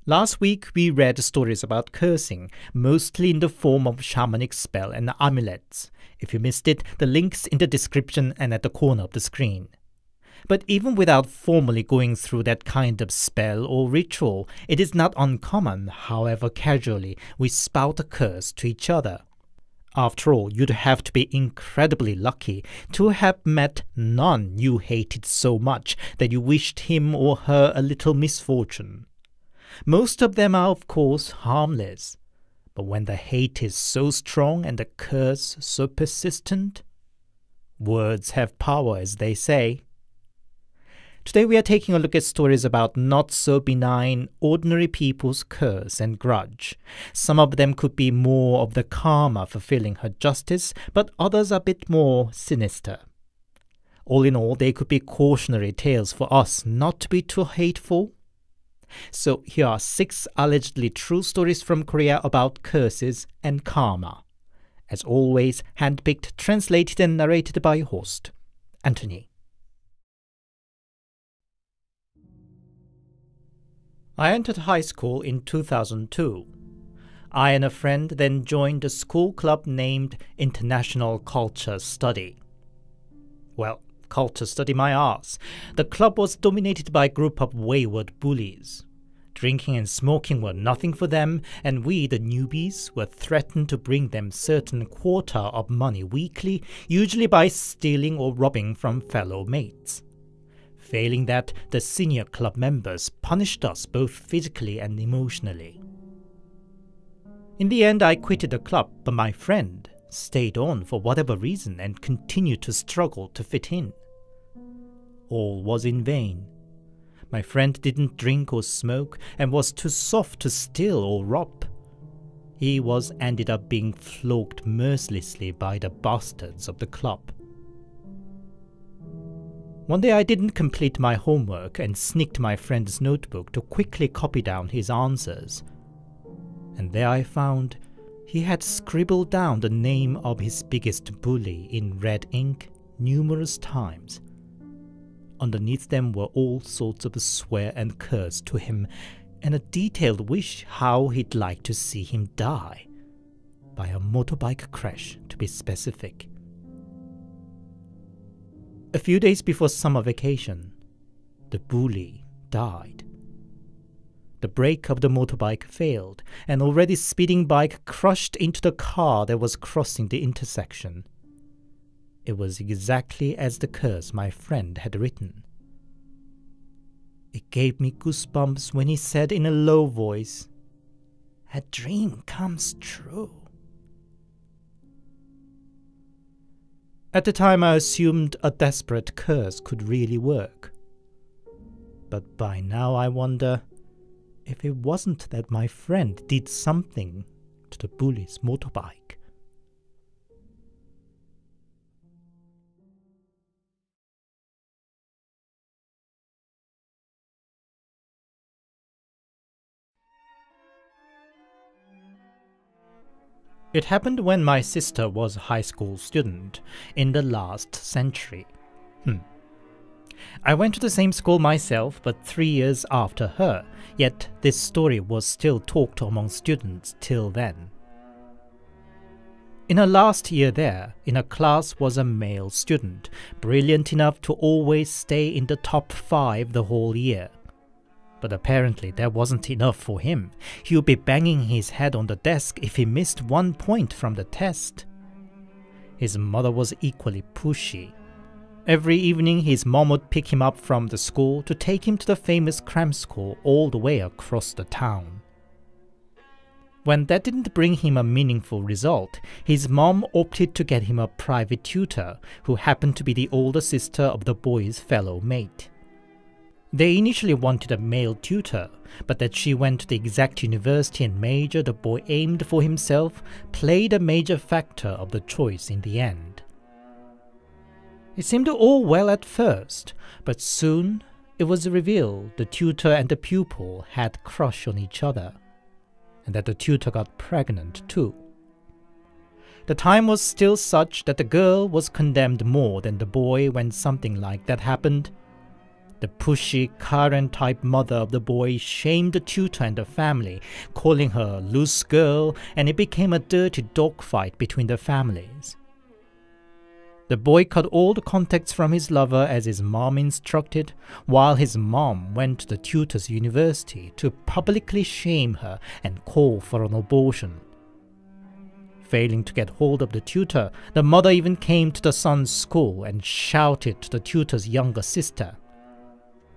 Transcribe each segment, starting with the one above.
Last week, we read stories about cursing, mostly in the form of shamanic spell and amulets. If you missed it, the link's in the description and at the corner of the screen. But even without formally going through that kind of spell or ritual, it is not uncommon, however casually, we spout a curse to each other. After all, you'd have to be incredibly lucky to have met none you hated so much that you wished him or her a little misfortune. Most of them are, of course, harmless. But when the hate is so strong and the curse so persistent, words have power, as they say. Today we are taking a look at stories about not-so-benign, ordinary people's curse and grudge. Some of them could be more of the karma fulfilling her justice, but others are a bit more sinister. All in all, they could be cautionary tales for us not to be too hateful. So here are 6 allegedly true stories from Korea about curses and karma. As always, handpicked, translated and narrated by your host, Anthony. I entered high school in 2002. I and a friend then joined a school club named International Culture Study. Well, culture study my arse. The club was dominated by a group of wayward bullies. Drinking and smoking were nothing for them, and we, the newbies, were threatened to bring them certain quota of money weekly, usually by stealing or robbing from fellow mates. Failing that, the senior club members punished us both physically and emotionally. In the end, I quitted the club, but my friend stayed on for whatever reason and continued to struggle to fit in. All was in vain. My friend didn't drink or smoke and was too soft to steal or rob. He ended up being flogged mercilessly by the bastards of the club. One day I didn't complete my homework and sneaked my friend's notebook to quickly copy down his answers. And there I found he had scribbled down the name of his biggest bully in red ink numerous times. Underneath them were all sorts of swear and curse to him, and a detailed wish how he'd like to see him die. By a motorbike crash, to be specific. A few days before summer vacation, the bully died. The brake of the motorbike failed, and already speeding bike crushed into the car that was crossing the intersection. It was exactly as the curse my friend had written. It gave me goosebumps when he said in a low voice, "A dream comes true." At the time I assumed a desperate curse could really work. But by now I wonder if it wasn't that my friend did something to the bully's motorbike. It happened when my sister was a high school student in the last century. I went to the same school myself, but 3 years after her, yet this story was still talked among students till then. In her last year there, in her class was a male student, brilliant enough to always stay in the top 5 the whole year. But apparently that wasn't enough for him. He would be banging his head on the desk if he missed 1 point from the test. His mother was equally pushy. Every evening his mom would pick him up from the school to take him to the famous cram school all the way across the town. When that didn't bring him a meaningful result, his mom opted to get him a private tutor who happened to be the older sister of the boy's fellow mate. They initially wanted a male tutor, but that she went to the exact university and major the boy aimed for himself played a major factor of the choice in the end. It seemed all well at first, but soon it was revealed the tutor and the pupil had a crush on each other, and that the tutor got pregnant too. The time was still such that the girl was condemned more than the boy when something like that happened. The pushy, Karen-type mother of the boy shamed the tutor and the family, calling her a loose girl, and it became a dirty dogfight between the families. The boy cut all the contacts from his lover as his mom instructed, while his mom went to the tutor's university to publicly shame her and call for an abortion. Failing to get hold of the tutor, the mother even came to the son's school and shouted to the tutor's younger sister,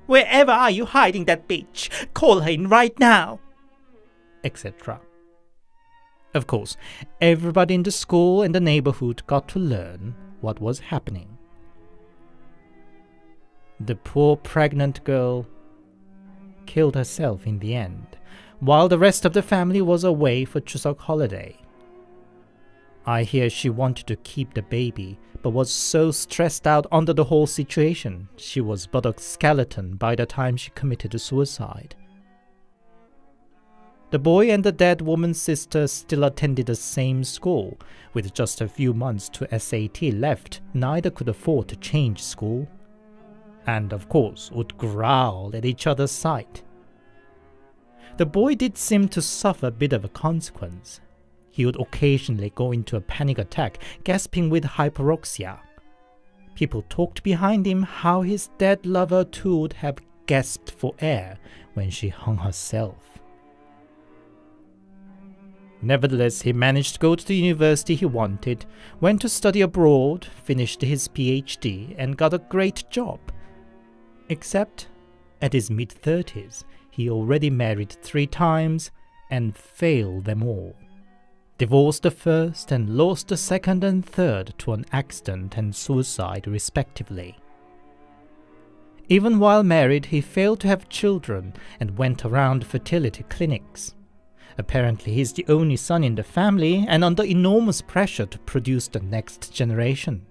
"Wherever are you hiding that bitch? Call her in right now!" etc. Of course, everybody in the school and the neighborhood got to learn what was happening. The poor pregnant girl killed herself in the end, while the rest of the family was away for Chuseok holiday. I hear she wanted to keep the baby, but was so stressed out under the whole situation, she was but a skeleton by the time she committed suicide. The boy and the dead woman's sister still attended the same school. With just a few months to SAT left, neither could afford to change school. And of course, would growl at each other's sight. The boy did seem to suffer a bit of a consequence. He would occasionally go into a panic attack, gasping with hyperoxia. People talked behind him how his dead lover too would have gasped for air when she hung herself. Nevertheless, he managed to go to the university he wanted, went to study abroad, finished his PhD, and got a great job. Except, at his mid-30s, he already married 3 times and failed them all. Divorced the first and lost the second and third to an accident and suicide respectively. Even while married, he failed to have children and went around fertility clinics. Apparently, he's the only son in the family and under enormous pressure to produce the next generation.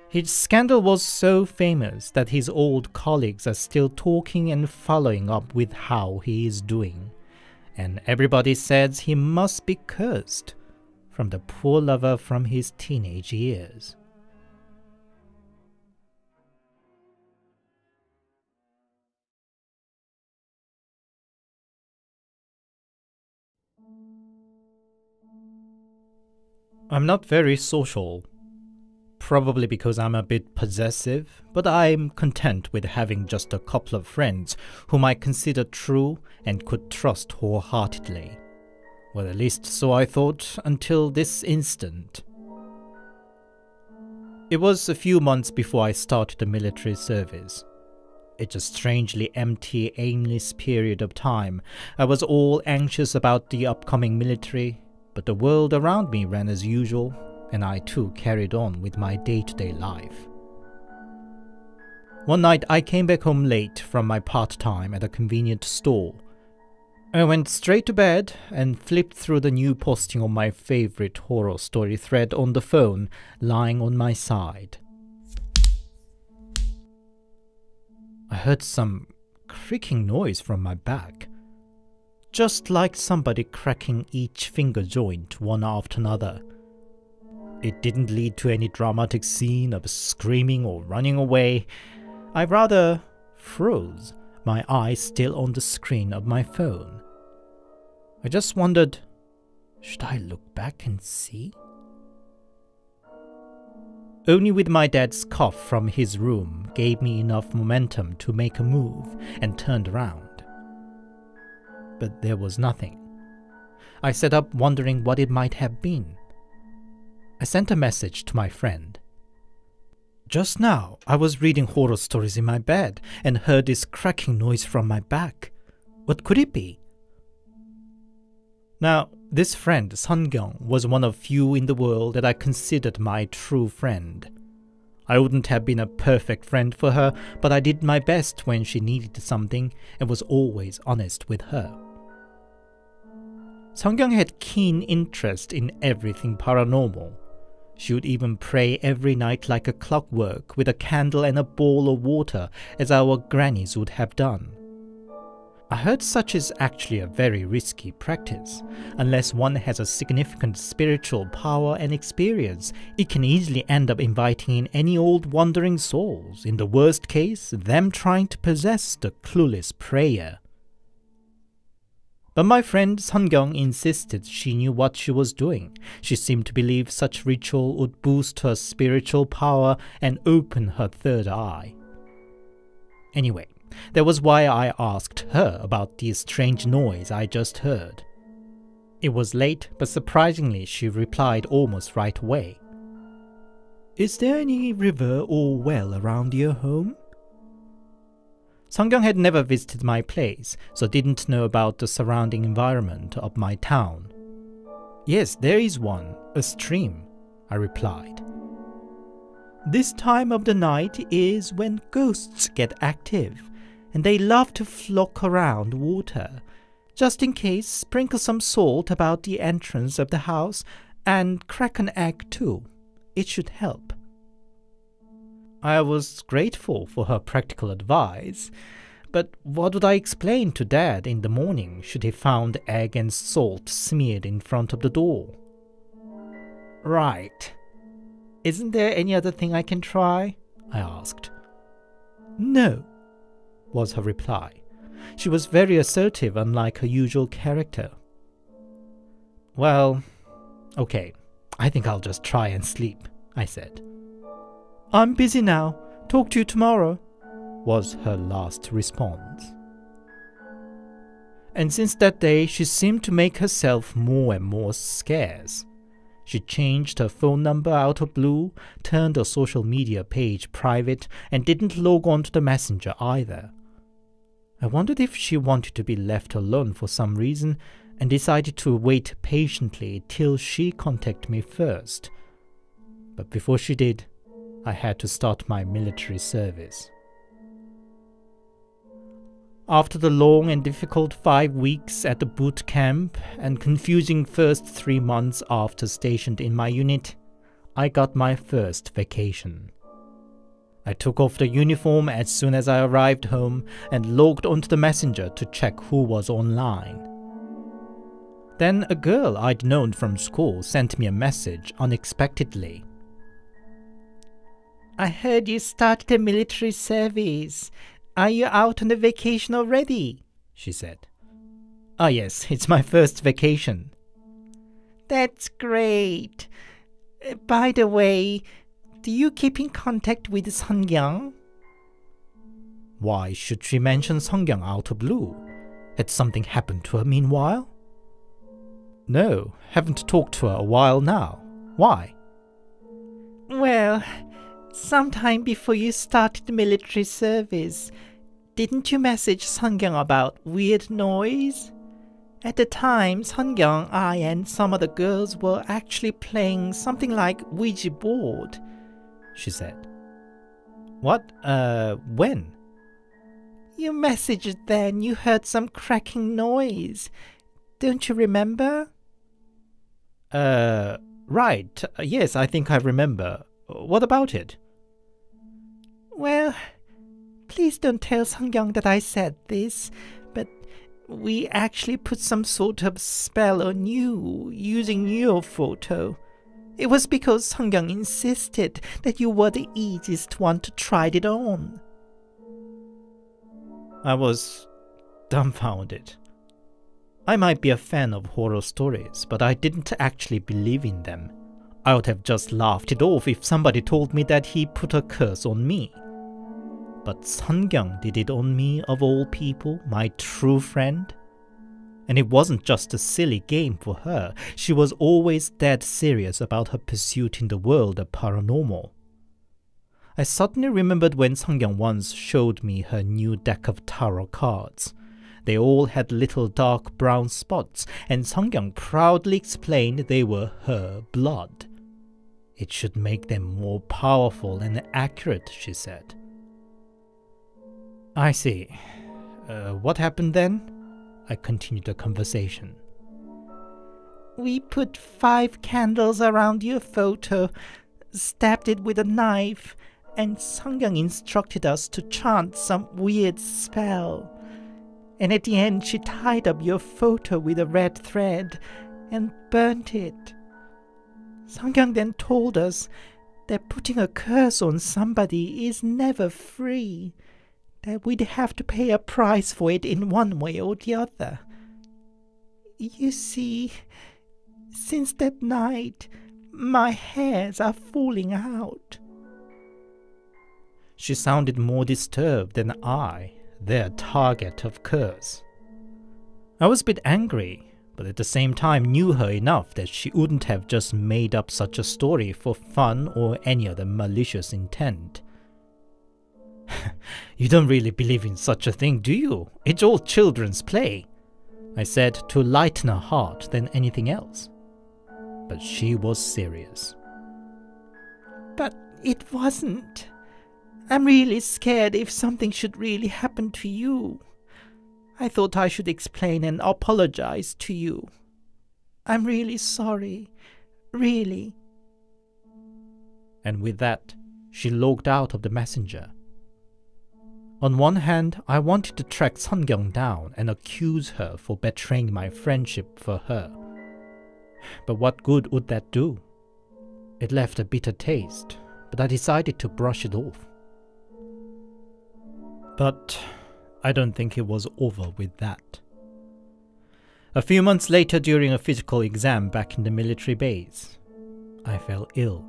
His scandal was so famous that his old colleagues are still talking and following up with how he is doing. And everybody says he must be cursed from the poor lover from his teenage years. I'm not very social, probably because I'm a bit possessive, but I'm content with having just a couple of friends whom I consider true and could trust wholeheartedly. Well, at least so I thought until this instant. It was a few months before I started the military service. It's a strangely empty, aimless period of time. I was all anxious about the upcoming military, but the world around me ran as usual, and I too carried on with my day-to-day life. One night I came back home late from my part-time at a convenience store. I went straight to bed and flipped through the new posting on my favorite horror story thread on the phone, lying on my side. I heard some creaking noise from my back. Just like somebody cracking each finger joint one after another. It didn't lead to any dramatic scene of screaming or running away. I rather froze, my eyes still on the screen of my phone. I just wondered, should I look back and see? Only with my dad's cough from his room gave me enough momentum to make a move and turned around. But there was nothing. I sat up wondering what it might have been. I sent a message to my friend. Just now, I was reading horror stories in my bed and heard this cracking noise from my back. What could it be? Now, this friend, Sungyung, was one of few in the world that I considered my true friend. I wouldn't have been a perfect friend for her, but I did my best when she needed something and was always honest with her. Sungyung had keen interest in everything paranormal. She would even pray every night like a clockwork with a candle and a bowl of water, as our grannies would have done. I heard such is actually a very risky practice. Unless one has a significant spiritual power and experience, it can easily end up inviting in any old wandering souls, in the worst case, them trying to possess the clueless prayer. But my friend Sungyung insisted she knew what she was doing. She seemed to believe such ritual would boost her spiritual power and open her third eye. Anyway, that was why I asked her about the strange noise I just heard. It was late, but surprisingly she replied almost right away. "Is there any river or well around your home?" Sungyung had never visited my place, so didn't know about the surrounding environment of my town. "Yes, there is one, a stream," I replied. "This time of the night is when ghosts get active, and they love to flock around water. Just in case, sprinkle some salt about the entrance of the house and crack an egg too. It should help." I was grateful for her practical advice, but what would I explain to Dad in the morning should he found egg and salt smeared in front of the door? "Right. Isn't there any other thing I can try?" I asked. "No," was her reply. She was very assertive, unlike her usual character. "Well, okay, I think I'll just try and sleep," I said. "I'm busy now. Talk to you tomorrow," was her last response. And since that day, she seemed to make herself more and more scarce. She changed her phone number out of blue, turned her social media page private, and didn't log on to the messenger either. I wondered if she wanted to be left alone for some reason, and decided to wait patiently till she contacted me first. But before she did, I had to start my military service. After the long and difficult 5 weeks at the boot camp and confusing first 3 months after stationed in my unit, I got my first vacation. I took off the uniform as soon as I arrived home and logged onto the messenger to check who was online. Then a girl I'd known from school sent me a message unexpectedly. "I heard you started a military service. Are you out on a vacation already?" she said. "Ah, yes, it's my first vacation." "That's great. By the way, do you keep in contact with Sungyung?" Why should she mention Sungyung out of blue? Had something happened to her meanwhile? "No, haven't talked to her a while now. Why?" "Well, sometime before you started the military service, didn't you message Sungyung about weird noise? At the time, Sungyung, I and some of the girls were actually playing something like Ouija board," she said. "What? When?" "You messaged then you heard some cracking noise. Don't you remember?" Right. Yes, I think I remember. What about it?" "Well, please don't tell Sungyung that I said this, but we actually put some sort of spell on you using your photo. It was because Sungyung insisted that you were the easiest one to try it on." I was dumbfounded. I might be a fan of horror stories, but I didn't actually believe in them. I would have just laughed it off if somebody told me that he put a curse on me. But Sungyung did it on me, of all people, my true friend. And it wasn't just a silly game for her. She was always dead serious about her pursuit in the world of paranormal. I suddenly remembered when Sungyung once showed me her new deck of tarot cards. They all had little dark brown spots, and Sungyung proudly explained they were her blood. It should make them more powerful and accurate, she said. I see. What happened then? I continued the conversation. "We put 5 candles around your photo, stabbed it with a knife, and Sungyung instructed us to chant some weird spell. And at the end she tied up your photo with a red thread and burnt it. Sangkyang then told us that putting a curse on somebody is never free, that we'd have to pay a price for it in one way or the other. You see, since that night, my hairs are falling out. She sounded more disturbed than I, their target of curse. I was a bit angry, but at the same time knew her enough that she wouldn't have just made up such a story for fun or any other malicious intent. You don't really believe in such a thing, do you? It's all children's play, I said to lighten her heart than anything else. But she was serious. But it wasn't. I'm really scared if something should really happen to you. I thought I should explain and apologize to you. I'm really sorry. Really. And with that, she logged out of the messenger. On one hand, I wanted to track Sungyung down and accuse her for betraying my friendship for her. But what good would that do? It left a bitter taste, but I decided to brush it off. But I don't think it was over with that. A few months later, during a physical exam back in the military base, I fell ill.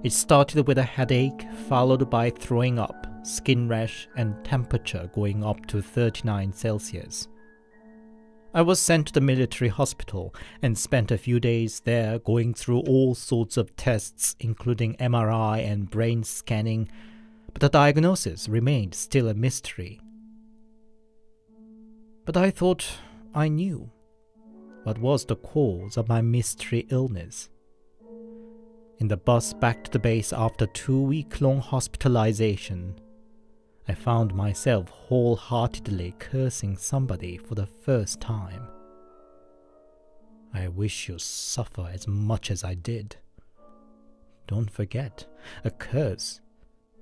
It started with a headache, followed by throwing up, skin rash, and temperature going up to 39 Celsius. I was sent to the military hospital and spent a few days there going through all sorts of tests, including MRI and brain scanning, but the diagnosis remained still a mystery. But I thought I knew what was the cause of my mystery illness. In the bus back to the base after 2-week-long hospitalization, I found myself wholeheartedly cursing somebody for the first time. I wish you suffer as much as I did. Don't forget, a curse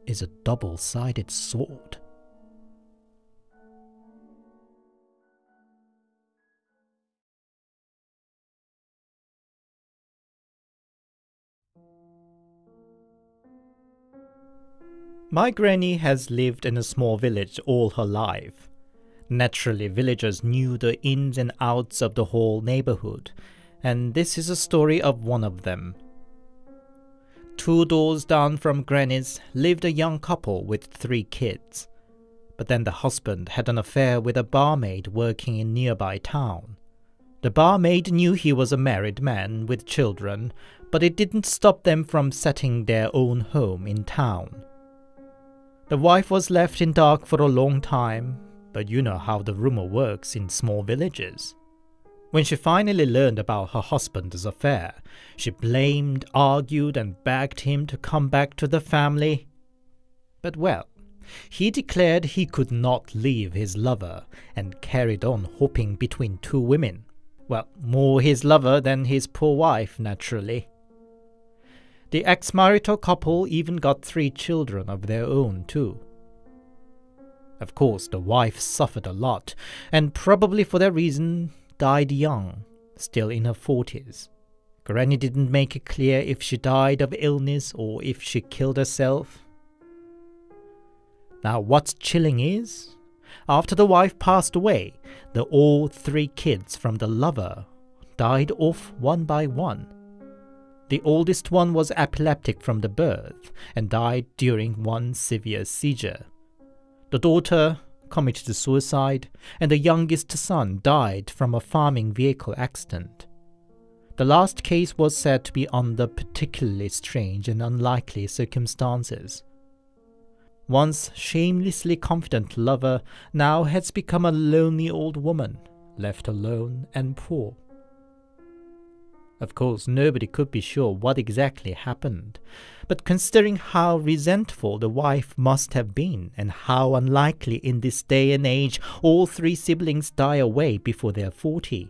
is a double-sided sword. My granny has lived in a small village all her life. Naturally, villagers knew the ins and outs of the whole neighborhood, and this is a story of one of them. 2 doors down from Granny's lived a young couple with 3 kids. But then the husband had an affair with a barmaid working in nearby town. The barmaid knew he was a married man with children, but it didn't stop them from setting their own home in town. The wife was left in dark for a long time, but you know how the rumor works in small villages. When she finally learned about her husband's affair, she blamed, argued, and begged him to come back to the family. But well, he declared he could not leave his lover and carried on hopping between 2 women. Well, more his lover than his poor wife, naturally. The ex-marital couple even got 3 children of their own, too. Of course, the wife suffered a lot, and probably for that reason, died young, still in her 40s. Granny didn't make it clear if she died of illness or if she killed herself. Now, what's chilling is, after the wife passed away, all 3 kids from the lover died off one by one. The oldest one was epileptic from the birth and died during one severe seizure. The daughter committed suicide, and the youngest son died from a farming vehicle accident. The last case was said to be under particularly strange and unlikely circumstances. Once shamelessly confident lover now has become a lonely old woman, left alone and poor. Of course, nobody could be sure what exactly happened, but considering how resentful the wife must have been and how unlikely in this day and age all 3 siblings die away before they're 40,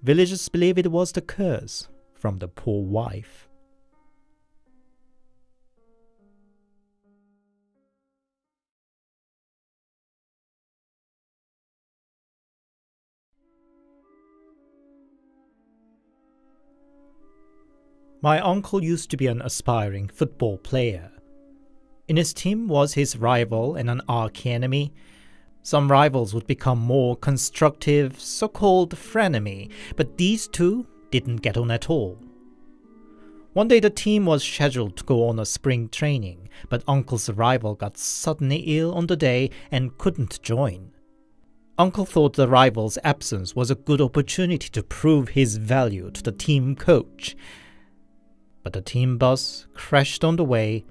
villagers believe it was the curse from the poor wife. My uncle used to be an aspiring football player. In his team was his rival and an arch-enemy. Some rivals would become more constructive, so-called frenemy, but these two didn't get on at all. One day the team was scheduled to go on a spring training, but Uncle's rival got suddenly ill on the day and couldn't join. Uncle thought the rival's absence was a good opportunity to prove his value to the team coach. But the team bus crashed on the way,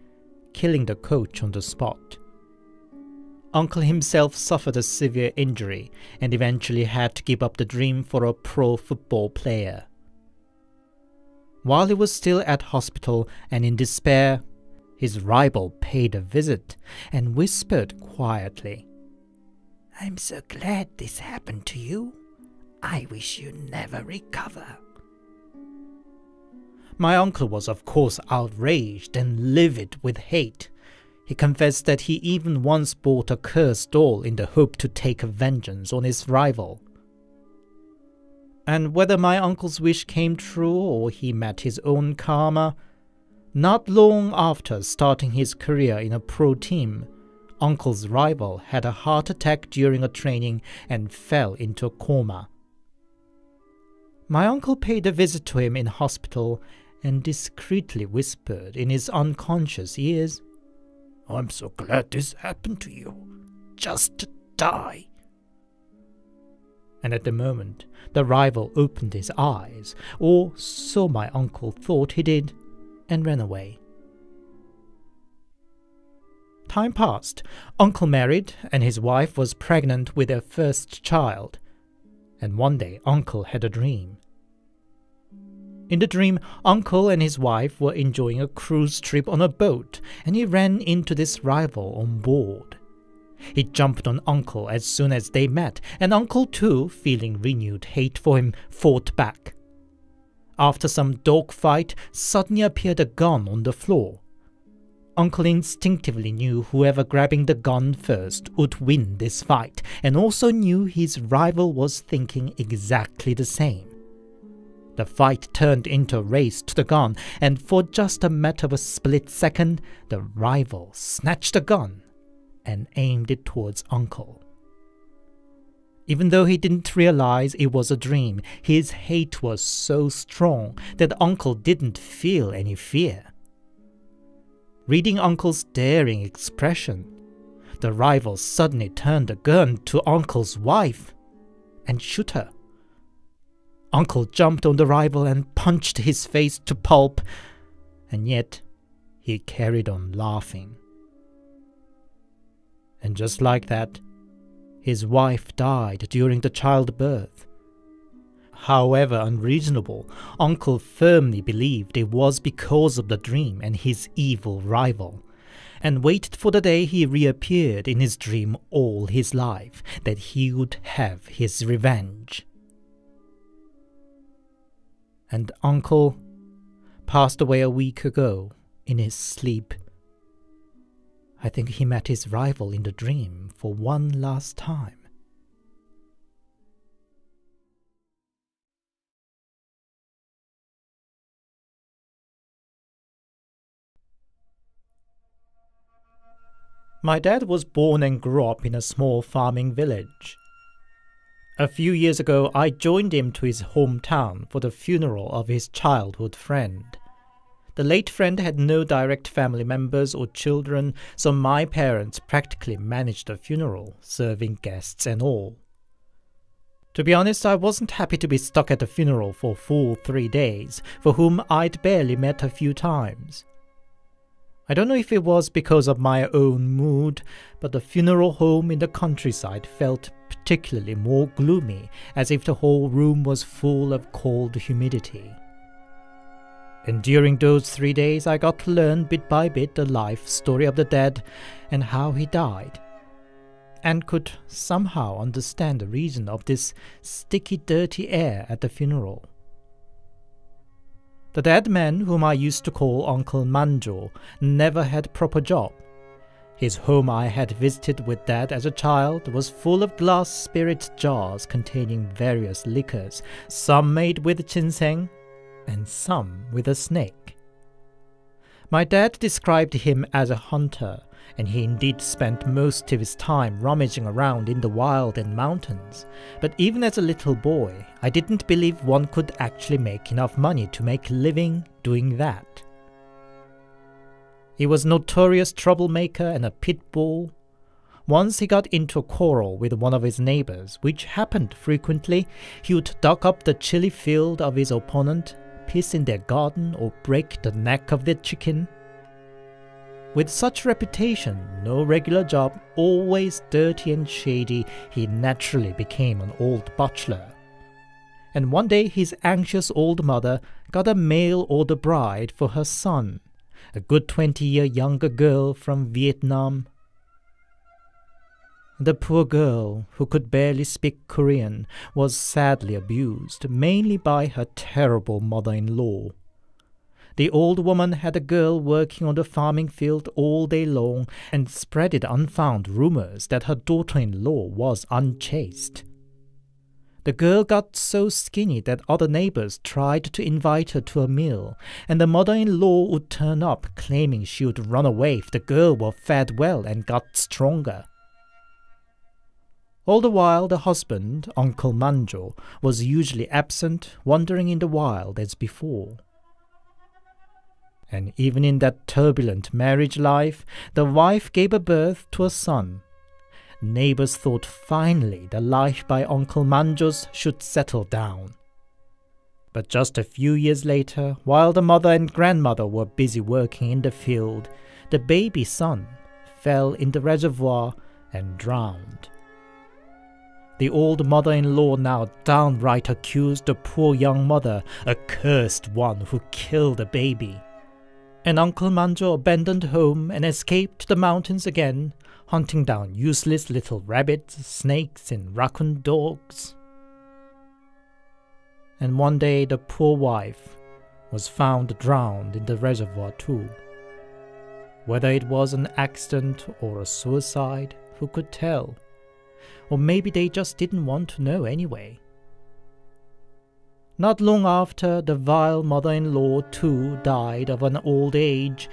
killing the coach on the spot. Uncle himself suffered a severe injury and eventually had to give up the dream for a pro football player. While he was still at hospital and in despair, his rival paid a visit and whispered quietly, "I'm so glad this happened to you. I wish you never recover." My uncle was of course outraged and livid with hate. He confessed that he even once bought a cursed doll in the hope to take vengeance on his rival. And whether my uncle's wish came true or he met his own karma, not long after starting his career in a pro team, Uncle's rival had a heart attack during a training and fell into a coma. My uncle paid a visit to him in hospital and discreetly whispered in his unconscious ears, "I'm so glad this happened to you. Just die." And at the moment, the rival opened his eyes, or so my uncle thought he did, and ran away. Time passed. Uncle married, and his wife was pregnant with their first child. And one day, Uncle had a dream. In the dream, Uncle and his wife were enjoying a cruise trip on a boat, and he ran into this rival on board. He jumped on Uncle as soon as they met, and Uncle too, feeling renewed hate for him, fought back. After some dogfight, suddenly appeared a gun on the floor. Uncle instinctively knew whoever grabbing the gun first would win this fight, and also knew his rival was thinking exactly the same. The fight turned into a race to the gun, and for just a matter of a split second, the rival snatched the gun and aimed it towards Uncle. Even though he didn't realize it was a dream, his hate was so strong that Uncle didn't feel any fear. Reading Uncle's daring expression, the rival suddenly turned the gun to Uncle's wife and shot her. Uncle jumped on the rival and punched his face to pulp, and yet he carried on laughing. And just like that, his wife died during the childbirth. However unreasonable, Uncle firmly believed it was because of the dream and his evil rival, and waited for the day he reappeared in his dream all his life, that he would have his revenge. And Uncle passed away a week ago in his sleep. I think he met his rival in the dream for one last time. My dad was born and grew up in a small farming village. A few years ago, I joined him to his hometown for the funeral of his childhood friend. The late friend had no direct family members or children, so my parents practically managed the funeral, serving guests and all. To be honest, I wasn't happy to be stuck at the funeral for a full 3 days, for whom I'd barely met a few times. I don't know if it was because of my own mood, but the funeral home in the countryside felt particularly more gloomy, as if the whole room was full of cold humidity. And during those 3 days, I got to learn bit by bit the life story of the dead and how he died, and could somehow understand the reason of this sticky, dirty air at the funeral. The dead man, whom I used to call Uncle Manjo, never had a proper job. His home I had visited with Dad as a child was full of glass spirit jars containing various liquors, some made with ginseng, and some with a snake. My dad described him as a hunter, and he indeed spent most of his time rummaging around in the wild and mountains. But even as a little boy, I didn't believe one could actually make enough money to make a living doing that. He was a notorious troublemaker and a pit bull. Once he got into a quarrel with one of his neighbors, which happened frequently. He would dug up the chili field of his opponent, piss in their garden, or break the neck of their chicken. With such reputation, no regular job, always dirty and shady, he naturally became an old bachelor. And one day his anxious old mother got a mail-order bride for her son, a good 20-year younger girl from Vietnam. The poor girl, who could barely speak Korean, was sadly abused, mainly by her terrible mother-in-law. The old woman had a girl working on the farming field all day long and spreaded unfounded rumors that her daughter-in-law was unchaste. The girl got so skinny that other neighbors tried to invite her to a meal, and the mother-in-law would turn up claiming she would run away if the girl were fed well and got stronger. All the while, the husband, Uncle Manjo, was usually absent, wandering in the wild as before. And even in that turbulent marriage life, the wife gave a birth to a son. Neighbors thought finally the life by Uncle Manjo's should settle down. But just a few years later, while the mother and grandmother were busy working in the field, the baby son fell in the reservoir and drowned. The old mother-in-law now downright accused the poor young mother, a cursed one who killed the baby. And Uncle Manjo abandoned home and escaped to the mountains again, hunting down useless little rabbits, snakes, and raccoon dogs. And one day the poor wife was found drowned in the reservoir too. Whether it was an accident or a suicide, who could tell? Or maybe they just didn't want to know anyway. Not long after, the vile mother-in-law too died of an old age,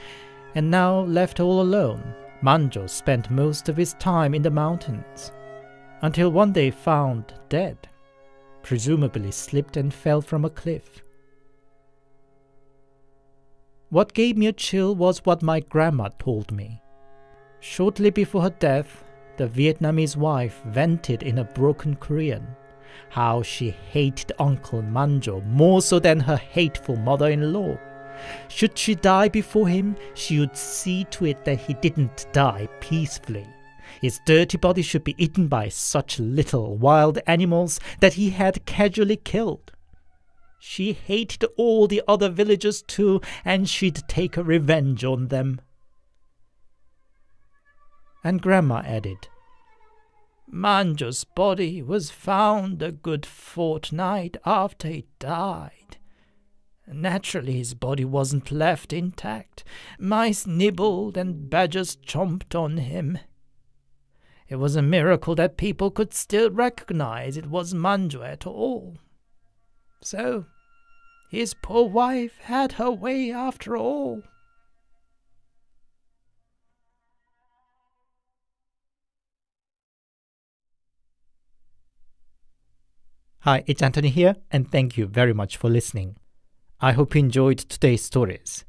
and now left all alone, Manjo spent most of his time in the mountains, until one day found dead, presumably slipped and fell from a cliff. What gave me a chill was what my grandma told me. Shortly before her death, the Vietnamese wife vented in a broken Korean how she hated Uncle Manjo more so than her hateful mother-in-law. Should she die before him, she would see to it that he didn't die peacefully. His dirty body should be eaten by such little wild animals that he had casually killed. She hated all the other villagers too, and she'd take a revenge on them. And Grandma added, Manjo's body was found a good fortnight after he died. Naturally, his body wasn't left intact. Mice nibbled and badgers chomped on him. It was a miracle that people could still recognize it was Manjo at all. So, his poor wife had her way after all. Hi, it's Anthony here, and thank you very much for listening. I hope you enjoyed today's stories.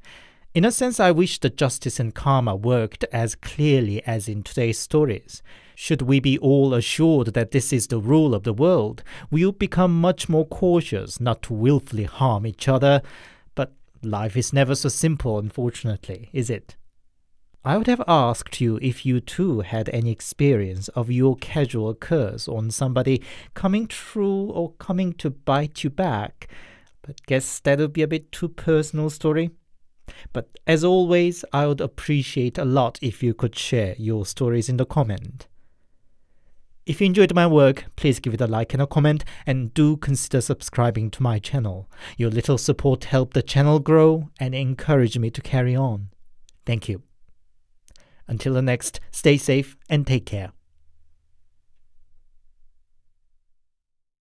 In a sense, I wish the justice and karma worked as clearly as in today's stories. Should we be all assured that this is the rule of the world, we would become much more cautious not to willfully harm each other. But life is never so simple, unfortunately, is it? I would have asked you if you too had any experience of your casual curse on somebody coming true or coming to bite you back, but guess that would be a bit too personal story. But as always, I would appreciate a lot if you could share your stories in the comment. If you enjoyed my work, please give it a like and a comment, and do consider subscribing to my channel. Your little support helps the channel grow and encourage me to carry on. Thank you. Until the next, stay safe and take care.